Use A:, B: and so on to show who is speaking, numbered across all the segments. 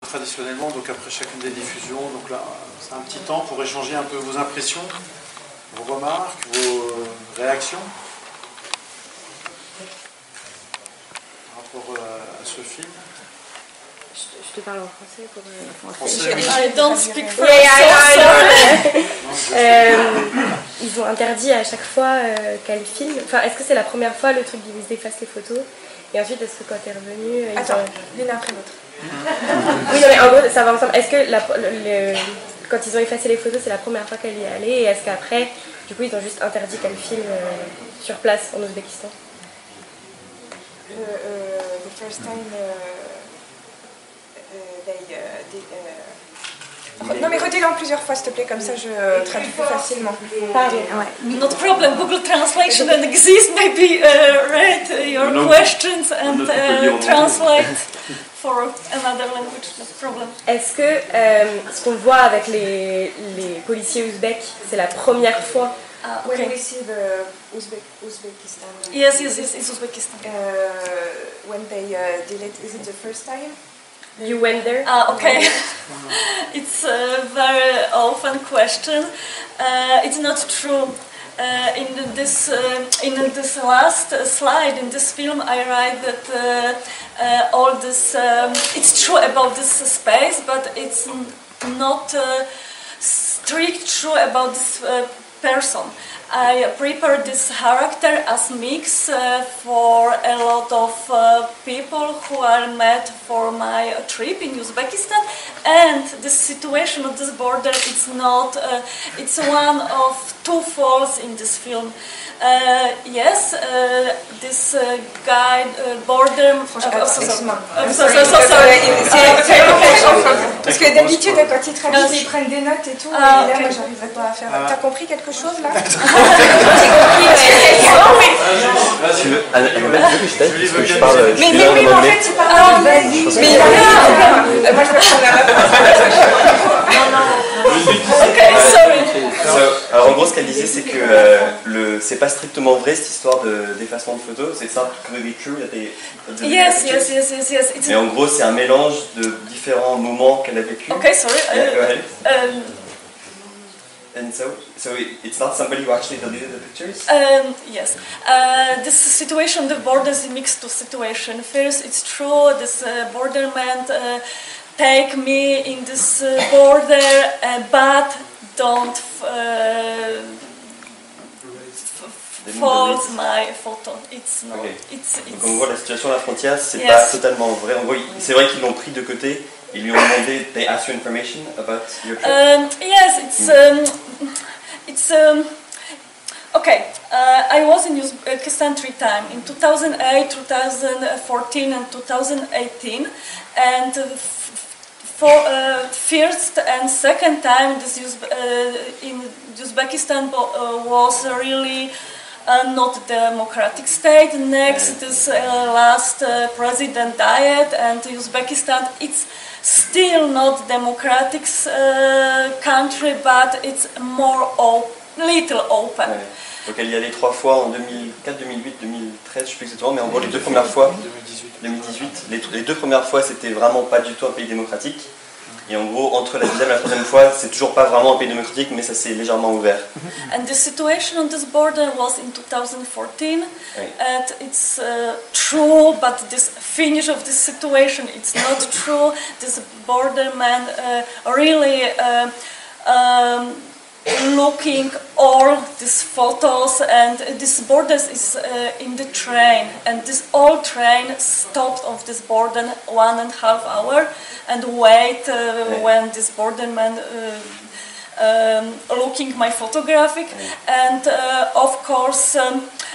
A: traditionnellement, donc après chacune des diffusions. Donc là, c'est un petit temps pour échanger un peu vos impressions, vos remarques, vos réactions par rapport à ce film.
B: Je te parle en français pour
A: Français.
C: I don't speak French.
B: Ils ont interdit à chaque fois qu'elle filme. Enfin, est-ce que c'est la première fois le truc qu'ils effacent les photos? Et ensuite, est-ce que quand t'es revenu...
C: Attends, l'une après l'autre.
B: Oui, non, mais en gros, ça va ensemble. Est-ce que quand ils ont effacé les photos, c'est la première fois qu'elle y est allée? Et est-ce qu'après, du coup, ils ont juste interdit qu'elle filme sur place en Ouzbékistan?
C: The first time non mais redis-le en plusieurs fois s'il te plaît, comme ça je traduis plus facilement.
B: Pardon, ouais.
C: Not problem, Google Translation and exists, maybe read your questions and translate for another language, no problem.
B: Est-ce que ce qu'on voit avec les policiers ouzbeks, c'est la première fois?
C: Okay. When we see the Uzbekistan. Yes, it's Uzbekistan. When they did it, is it the first time?
B: You went there?
C: Okay. It's a very often question. It's not true. In this last slide in this film, I write that all this. It's true about this space, but it's not strict true about this person. I prepared this character as mix for a lot of people who are met for my trip in Uzbekistan, and the situation of this border is not. It's one of two falls in this film. Yes, this guy border.
D: Parce que d'habitude, quand ils traduisent, ils prennent des notes et tout. Et là, moi, j'arriverai pas à faire. T'as compris quelque chose là? J'ai compris.
E: Tu veux parce que je parle.
D: Mais oui, en fait, il parle. Mais il a moi, je me prends
C: Okay, sorry.
E: Alors en gros, ce qu'elle disait, c'est que c'est pas strictement vrai cette histoire d'effacement de photos. C'est ça, completely true.
C: Yes.
E: Mais en gros, c'est un mélange de différents moments qu'elle a vécu.
C: Okay, sorry.
E: Yeah, go ahead. And so it's not somebody who actually deleted the pictures?
C: Yes. This situation, the borders mixed to situation. First, it's true, this borderman take me in this border, but don't fold my photo. It's not.
E: Okay.
C: It's
E: Donc en gros, la situation à la frontière, c'est pas totalement vrai. En gros, c'est vrai qu'ils l'ont pris de côté. Ils lui ont demandé, they asked you information about your trip?
C: Yes, it's okay. I was in Uzbekistan 3 times, in 2008, 2014 and 2018, and for first and second time this in Uzbekistan was really not democratic state. Next, this last president died, and Uzbekistan, it's still not democratic country, but it's more little open.
E: Ouais. Donc elle y allait 3 fois en 2004, 2008, 2013, je sais plus exactement, mais en gros les 2 premières fois, 2018, les 2 premières fois c'était vraiment pas du tout un pays démocratique. Et en gros, entre la deuxième et la troisième fois, c'est toujours pas vraiment un pays démocratique, mais ça s'est légèrement ouvert.
C: And the situation on this border was in 2014, and it's true, but this finish of this situation, it's not true. This borderman really looking all these photos, and this borders is in the train, and this old train stopped off this border 1.5 hours and wait when this borderman looking my photographic, and of course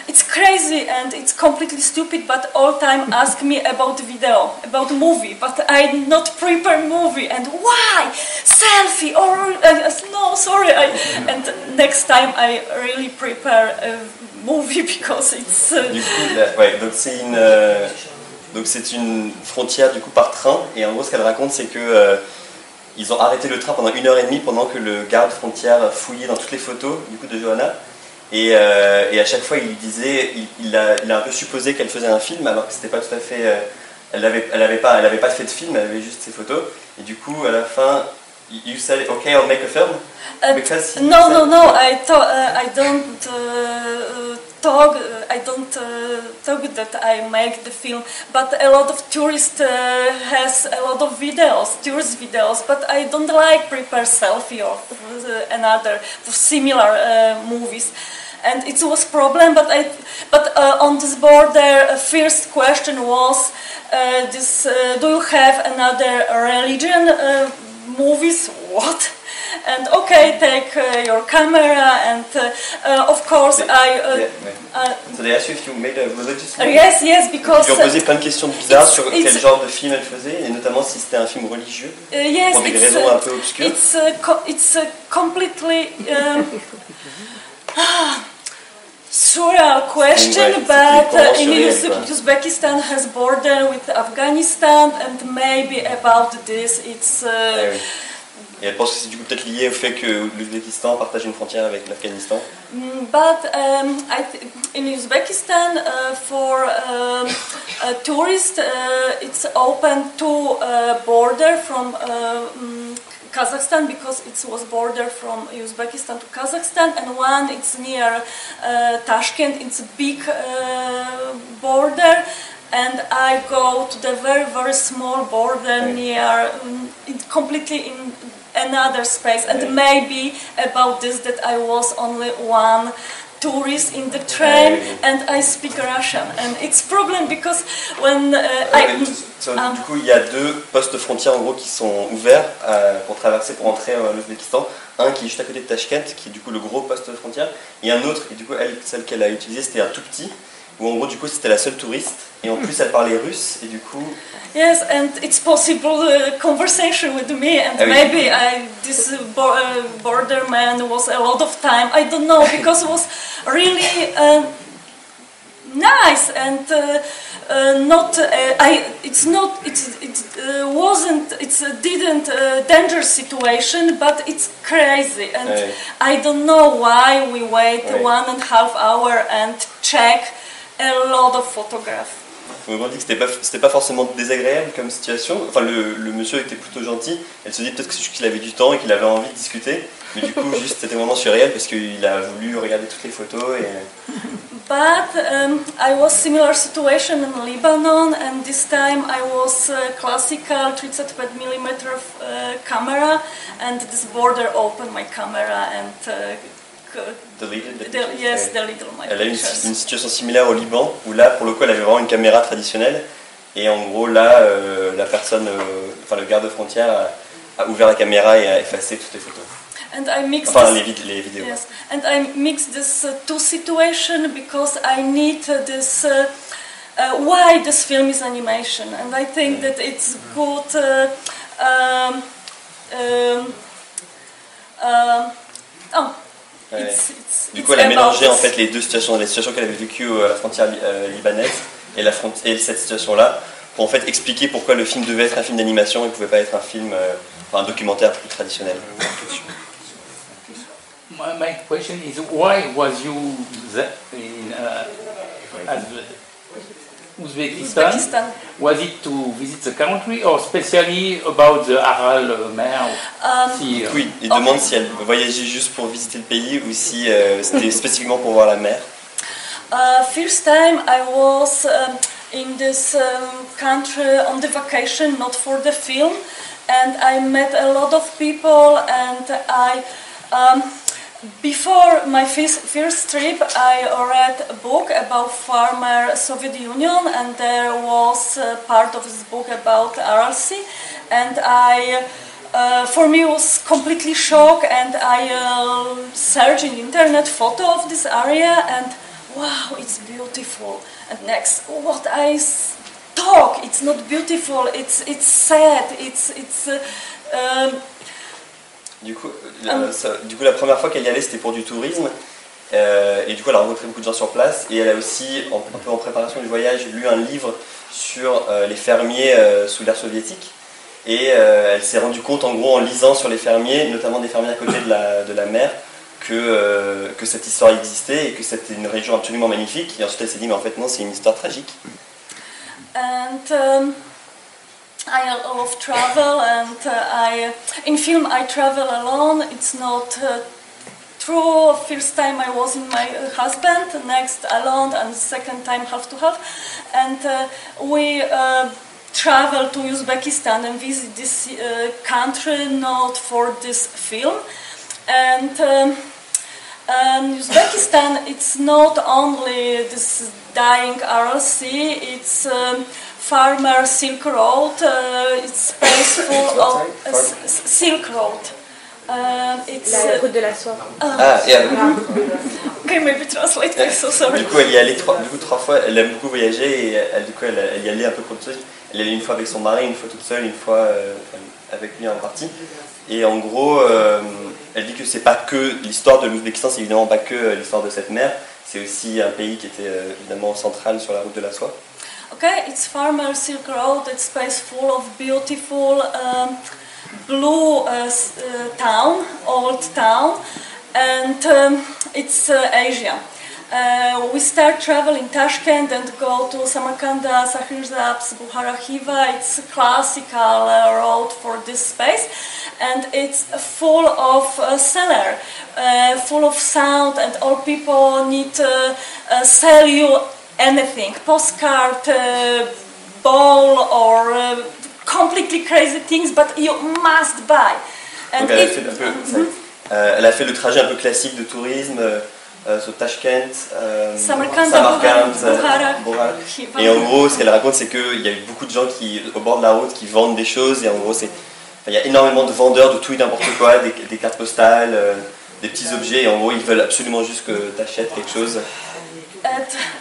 C: it's crazy and it's completely stupid, but all time ask me about video, about movie, but I not prepare movie, and why selfie or no sorry, and next time I really prepare a movie because it's
E: du coup, ouais, donc c'est une frontière du coup par train, et en gros ce qu'elle raconte c'est que ils ont arrêté le train pendant 1h30 pendant que le garde frontière fouillait dans toutes les photos du coup de Joanna, et à chaque fois il disait, il a un peu supposé qu'elle faisait un film alors que c'était pas tout à fait, elle avait pas fait de film, elle avait juste ses photos, et Et du coup, à la fin, you said, okay, I'll make a film? Because
C: no, I don't talk that I make the film, but a lot of tourists has a lot of tourist videos, but I don't like prepare selfie or another for similar movies. And it was problem, but on this board the first question was do you have another religion movies? What? And okay, take your camera, and of course
E: so they asked you if you made a religious movie?
C: Yes, because...
E: Ils lui ont posé plein de questions bizarres sur quel genre de film elle faisait, et notamment si c'était un film religieux,
C: yes,
E: pour des raisons un peu obscures.
C: It's completely... surreal question, but in Uzbekistan has border with Afghanistan, and maybe about this it's...
E: Et elle pense que c'est du coup peut-être lié au fait que l'Ouzbékistan partage une frontière avec l'Afghanistan.
C: But in Uzbekistan, for tourists, it's open to border from Kazakhstan, because it was border from Uzbekistan to Kazakhstan, and one it's near Tashkent. It's a big border. And I go to the very small border near, completely in another space. And maybe about this that I was only one tourist in the train, and I speak Russian. And it's problem because when
E: du coup, il y a deux postes frontières en gros qui sont ouverts pour traverser, pour entrer en Ouzbékistan. Un qui est juste à côté de Tashkent, qui est du coup le gros poste de frontière, et un autre, et du coup celle qu'elle a utilisée c'était un tout petit, où en gros du coup c'était la seule touriste, et en plus elle parlait russe, et du coup...
C: Yes, and it's possible conversation with me, and maybe this border man was a lot of time, I don't know, because it was really nice, and didn't dangerous situation, but it's crazy, and I don't know why we wait 1.5 hours and check a lot of photographs.
E: On m'a dit que c'était pas forcément désagréable comme situation. Enfin, le monsieur était plutôt gentil. Elle se dit peut-être qu'il avait du temps et qu'il avait envie de discuter. Mais du coup, juste c'était vraiment surréel parce qu'il a voulu regarder toutes les photos.
C: But I was similar situation in Lebanon, and this time I was classical 35mm camera, and this border opened my camera and.
E: Elle a eu une situation similaire au Liban, où là, pour le coup, elle avait vraiment une caméra traditionnelle. Et en gros, là, la personne, le garde-frontière a ouvert la caméra et a effacé toutes les photos.
C: And I mixed
E: les vidéos.
C: Yes, and I mixed this two situations because I need this. Why this film is animation, and I think that it's good.
E: Du coup, elle a mélangé en fait les deux situations, les situations qu'elle avait vécues à la frontière libanaise et cette situation-là, pour en fait expliquer pourquoi le film devait être un film d'animation et ne pouvait pas être un film, un documentaire plus traditionnel.
F: My question is, why was you Uzbekistan? Was it to visit the country or especially about the Aral mer?
E: Oui, il demande si elle voyageait juste pour visiter le pays ou si c'était spécifiquement pour voir la mer.
C: First time I was in this country on the vacation, not for the film, and I met a lot of people, and I before my first trip, I read a book about former Soviet Union, and there was part of this book about Aral Sea, and for me, it was completely shock, and I searched in internet photo of this area, and wow, it's beautiful. And next, what I talk, it's not beautiful, it's sad, it's
E: Du coup, la première fois qu'elle y allait, c'était pour du tourisme. Et du coup, elle a rencontré beaucoup de gens sur place. Et elle a aussi, un peu en préparation du voyage, lu un livre sur les fermiers sous l'ère soviétique. Et elle s'est rendue compte, en gros, en lisant sur les fermiers, notamment des fermiers à côté de la mer, que cette histoire existait et que c'était une région absolument magnifique. Et ensuite, elle s'est dit, mais en fait, non, c'est une histoire tragique.
C: And I love travel, and in film I travel alone. It's not true. First time I was in my husband, next alone, and second time half to half. And we travel to Uzbekistan and visit this country not for this film. And Uzbekistan, it's not only this dying RLC, it's farmer Silk Road, it's space full of Silk Road. It's
B: La route de la soie.
E: Yeah.
C: Okay, maybe translate this, so sorry.
E: Du coup, elle y allait trois fois, elle aime beaucoup voyager et elle, du coup, elle y allait un peu pour tout seul. Elle y allait une fois avec son mari, une fois toute seule, une fois avec lui en partie. Et en gros, elle dit que c'est pas que l'histoire de l'Ouzbékistan, c'est évidemment pas que l'histoire de cette mer, c'est aussi un pays qui était évidemment central sur la route de la soie.
C: Okay, it's Farmer Silk Road, it's space full of beautiful blue town, old town, and it's Asia. We start travel in Tashkent and go to Samarkanda, Sakhirzaps, Bukhara Khiva. It's a classical road for this space, and it's full of cellar, full of sound, and all people need to sell you anything, postcard, bowl, or completely crazy things, but you must buy. And
E: elle a fait le trajet un peu classique de tourisme sur Tashkent,
C: Samarkand,
E: Bukhara. Et en gros, ce qu'elle raconte, c'est qu'il y a eu beaucoup de gens qui, au bord de la route, qui vendent des choses. Et en gros, il y a énormément de vendeurs de tout et n'importe quoi, des cartes postales, des petits objets. Et en gros, ils veulent absolument juste que tu achètes quelque chose.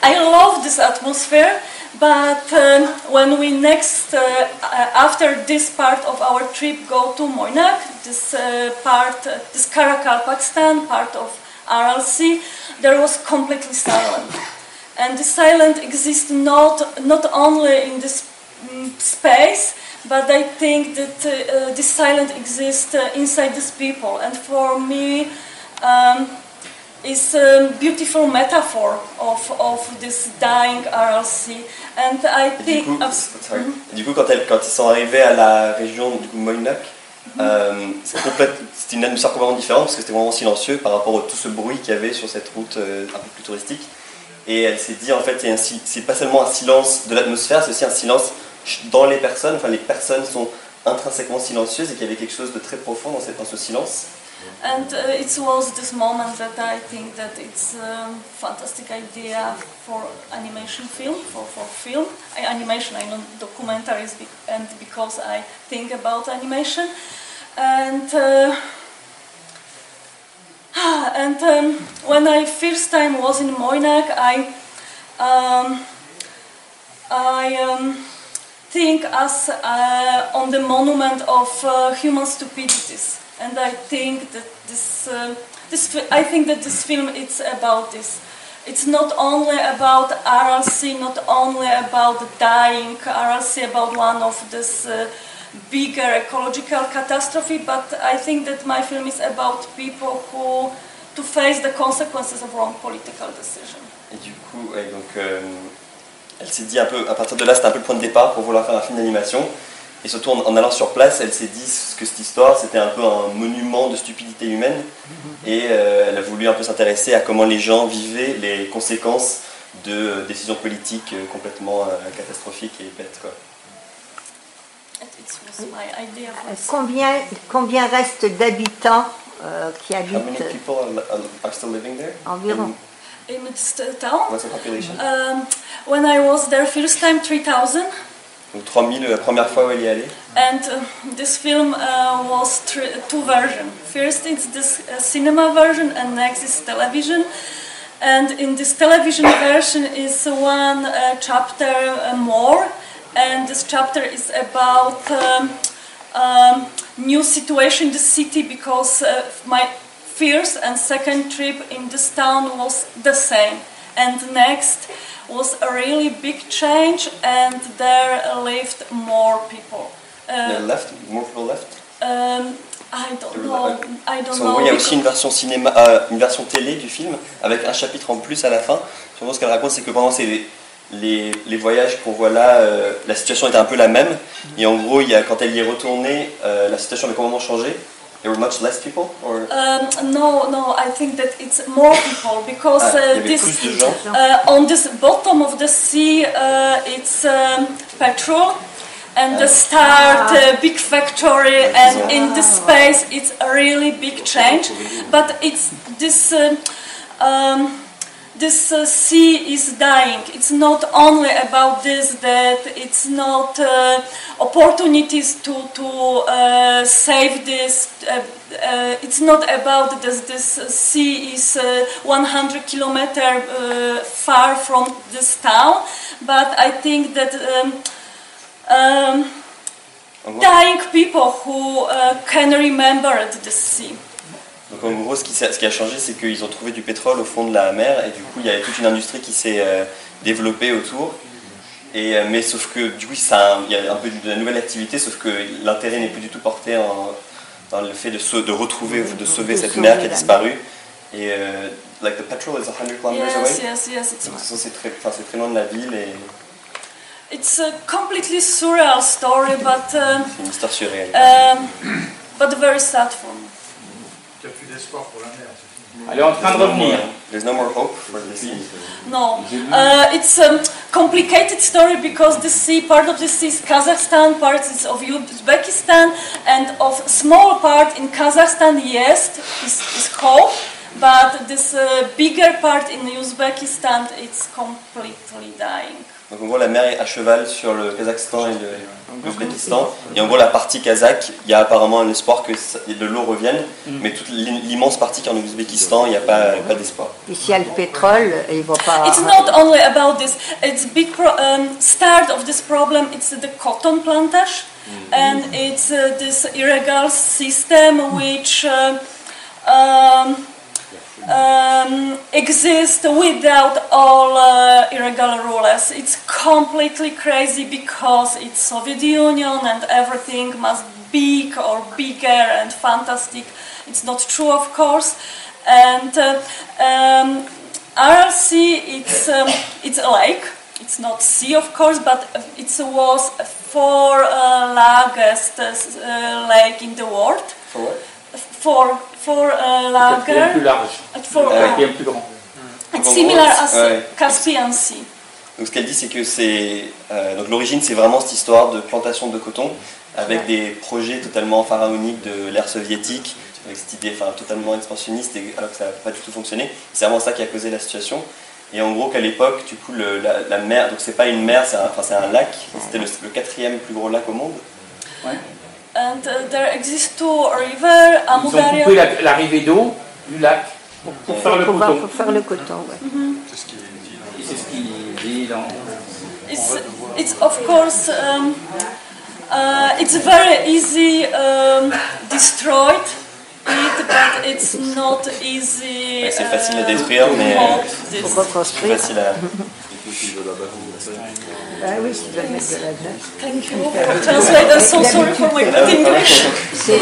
C: I love this atmosphere, but when we next, after this part of our trip, go to Moynak, this this Karakal, Pakistan, part of RLC, there was completely silent. And the silence exists not only in this space, but I think that this silence exists inside these people. And for me, is a beautiful metaphor of this dying RLC, and I think.
E: Du coup, quand ils sont arrivés à la région du Moynak, c'était une atmosphère complètement différente parce que c'était vraiment silencieux par rapport à tout ce bruit qu'il y avait sur cette route un peu plus touristique. Et elle s'est dit en fait, c'est pas seulement un silence de l'atmosphère, c'est aussi un silence dans les personnes. Enfin, les personnes sont intrinsèquement silencieuses et qu'il y avait quelque chose de très profond dans ce silence.
C: And it was this moment that I think that it's a fantastic idea for animation film, for film. Animation, I know documentaries, and because I think about animation. And when I first time was in Moynak, I think as on the monument of human stupidities. And I think that this film it's about this. It's not only about RLC, not only about the dying RLC, about one of this bigger ecological catastrophe, but I think that my film is about people who to face the consequences of wrong political decision.
E: Et du coup, ouais, donc, elle s'est dit un peu, à partir de là, c'était un peu le point de départ pour vouloir faire un film d'animation. Et surtout en allant sur place, elle s'est dit que cette histoire c'était un peu un monument de stupidité humaine et elle a voulu un peu s'intéresser à comment les gens vivaient les conséquences de décisions politiques complètement catastrophiques et bêtes, quoi.
G: Combien reste d'habitants qui habitent?
E: How many people are still living there?
G: Environ.
C: In this town?
E: What's the population?
C: When I was there first time, 3,000.
E: Donc 3000 la première fois où elle y est allée.
C: And this film was two versions. First it's this cinema version and next is television. And in this television version is one chapter more. And this chapter is about new situation in the city because my first and second trip in this town was the same. And next was a really big change, and there lived more people.
E: More people left?
C: I don't know.
E: Il y a aussi une version cinéma, une version télé du film avec un chapitre en plus à la fin. Ce qu'elle raconte, c'est que pendant les voyages qu'on voit là, la situation était un peu la même. Et en gros, quand elle y est retournée, la situation avait complètement changé. There were much less people, or?
C: No, I think that it's more people because
E: plus de gens.
C: On this bottom of the sea, it's petrol. And the start, big factory, and in this space, it's a really big change. But it's this sea is dying. It's not only about this, that it's not opportunities to save this. It's not about this sea is 100 kilometers far from this town, but I think that dying people who can remember the sea.
E: Donc en gros, ce qui a changé, c'est qu'ils ont trouvé du pétrole au fond de la mer et du coup, il y a toute une industrie qui s'est développée autour. Mais sauf que du coup, il y a un peu de nouvelle activité, sauf que l'intérêt n'est plus du tout porté dans le fait de retrouver ou de sauver cette mer qui a disparu. Et like the petrol is 100 kilometers away.
C: Yes.
E: Donc c'est très loin de la ville et.
C: It's a completely surreal story, but
E: c'est une histoire surréelle.
C: But very sad for me.
A: Il n'y a plus d'espoir pour la mer.
F: Elle est en train de revenir.
E: There's no more hope for the sea.
C: No, it's a complicated story because the sea, part of the sea is Kazakhstan, part is of Uzbekistan, and of small part in Kazakhstan, yes, is hope, but this bigger part in Uzbekistan, it's completely dying.
E: Donc en gros la mer est à cheval sur le Kazakhstan et l'Ouzbékistan. Et en gros la partie kazakh, il y a apparemment un espoir que de l'eau revienne, mais toute l'immense partie qui est en Ouzbékistan, il n'y a pas d'espoir.
G: Et s'il y a le pétrole, il ne va pas...
C: It's not only about this, it's big start of this problem, it's the cotton plantation, and it's this illegal system which exist without all irregular rulers. It's completely crazy because it's Soviet Union and everything must be big or bigger and fantastic. It's not true, of course. And Aral Sea, it's a lake. It's not sea, of course, but it was 4 largest lake in the world.
E: For what?
C: For lager.
F: Plus large. Quatrième plus grand.
C: It's similar as Caspian Sea.
E: Donc ce qu'elle dit, c'est que donc l'origine, c'est vraiment cette histoire de plantation de coton avec des projets totalement pharaoniques de l'ère soviétique, avec cette idée totalement expansionniste, alors que ça n'a pas du tout fonctionné. C'est vraiment ça qui a causé la situation. Et en gros, qu'à l'époque, du coup, la mer, donc c'est pas une mer, c'est un lac. C'était le 4e plus gros lac au monde.
F: Ouais.
C: And there exist 2 rivers, Amudarya.
F: Ils ont coupé l'arrivée d'eau du lac pour faire le coton.
G: Pour faire le coton, ouais.
A: C'est ce qu'il dit dans...
C: It's of course it's very easy destroyed it, but it's not easy.
E: C'est facile à détruire, mais
G: pour reconstruire.
E: C'est facile à.
G: Ah oui, tu dois mettre de la glace.
C: Thank you for translating. So sorry for my good English.
G: C'est